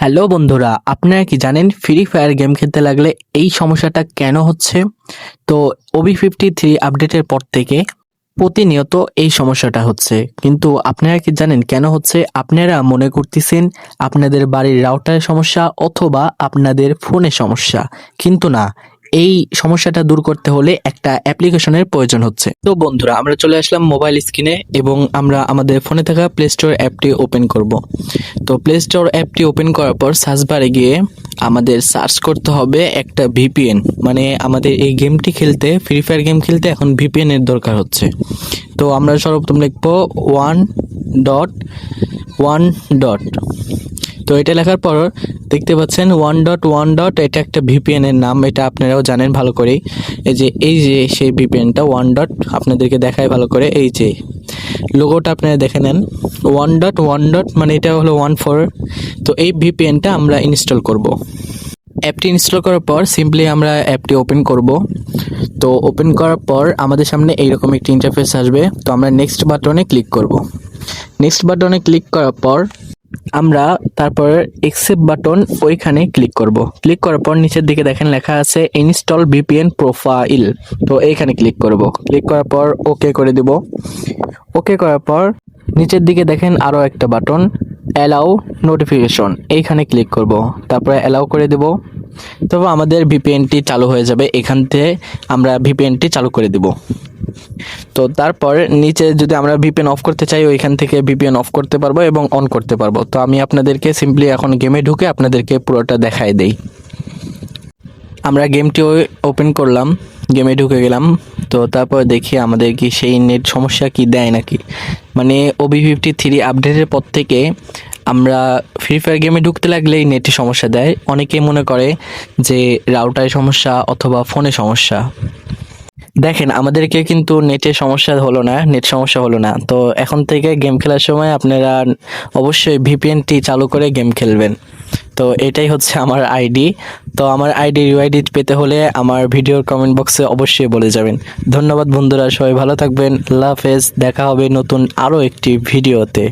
Hello বন্ধুরা, আপনারা কি জানেন ফ্রি ফায়ার গেম খেলতে লাগলে এই সমস্যাটা কেন হচ্ছে? তো OB53 আপডেটের পর থেকে প্রতিনিয়ত এই সমস্যাটা হচ্ছে। কিন্তু আপনারা কি জানেন কেন হচ্ছে? আপনারা মনে করতেছেন আপনাদের বাড়ির রাউটারের সমস্যা অথবা আপনাদের ফোনের সমস্যা, কিন্তু না। এই সমস্যাটা দূর করতে হলে একটা অ্যাপ্লিকেশনের প্রয়োজন হচ্ছে। তো বন্ধুরা, আমরা চলে আসলাম মোবাইল স্ক্রিনে এবং আমরা আমাদের ফোনে থাকা প্লে স্টোর অ্যাপটি ওপেন করব। তো প্লে স্টোর অ্যাপটি ওপেন করার পর সার্চ বারে গিয়ে আমাদের সার্চ করতে হবে একটা ভিপিএন। মানে আমাদের এই গেমটি খেলতে, ফ্রি ফায়ার গেম খেলতে এখন ভিপিএন এর দরকার হচ্ছে। তো আমরা সর্বপ্রথম লিখবো 1.1. তো এটা লেখার পর দেখতে পাচ্ছেন 1.1. এটা একটা ভিপিএন এর নাম, এটা আপনারাও জানেন ভালো করেই। এই যে সেই ভিপিএনটা 1. আপনাদেরকে দেখায় ভালো করে, এই যে লোগোটা আপনারা দেখে নেন। 1.1. মানে এটা হলো 14। তো এই ভিপিএনটা আমরা ইনস্টল করব। অ্যাপটি ইনস্টল করার পর সিম্পলি আমরা অ্যাপটি ওপেন করব। তো ওপেন করার পর আমাদের সামনে এইরকম একটি ইন্টারফেস আসবে। তো আমরা নেক্সট বাটনে ক্লিক করব। নেক্সট বাটনে ক্লিক করার পর আমরা তারপর এক্সেপ্ট বাটন ওইখানে ক্লিক করব। ক্লিক করার পর নিচের দিকে দেখেন লেখা আছে ইনস্টল ভিপিএন প্রোফাইল। তো এইখানে ক্লিক করব। ক্লিক করার পর ওকে করে দেব। ওকে করার পর নিচের দিকে দেখেন আরও একটা বাটন অ্যালাউ নোটিফিকেশন, এইখানে ক্লিক করব। তারপরে অ্যালাউ করে দেব। তবে আমাদের ভিপিএনটি চালু হয়ে যাবে। এখান থেকে আমরা ভিপিএনটি চালু করে দেব। তো তারপর নিচে যদি আমরা ভিপিএন অফ করতে চাই, ওইখান থেকে ভিপিএন অফ করতে পারবো এবং অন করতে পারবো। তো আমি আপনাদেরকে সিম্পলি এখন গেমে ঢুকে আপনাদেরকে পুরোটা দেখায় দেই। আমরা গেমটি ওপেন করলাম, গেমে ঢুকে গেলাম। তো তারপর দেখি আমাদের কি সেই নেট সমস্যা কি দেয় নাকি। মানে OB53 আপডেটের পর থেকে আমরা ফ্রি ফায়ার গেমে ঢুকতে লাগলেই নেটে সমস্যা দেয়। অনেকে মনে করে যে রাউটারের সমস্যা অথবা ফোনে সমস্যা। দেখেন আমাদেরকে কিন্তু নেটের সমস্যা হলো না, নেট সমস্যা হলো না। তো এখন থেকে গেম খেলার সময় আপনারা অবশ্যই ভিপিএনটি চালু করে গেম খেলবেন। তো এটাই হচ্ছে আমার আইডি। তো আমার আইডি ইউআইডি পেতে হলে আমার ভিডিওর কমেন্ট বক্সে অবশ্যই বলে যাবেন। ধন্যবাদ বন্ধুরা, সবাই ভালো থাকবেন। আল্লাহ হাফেজ, দেখা হবে নতুন আরও একটি ভিডিওতে।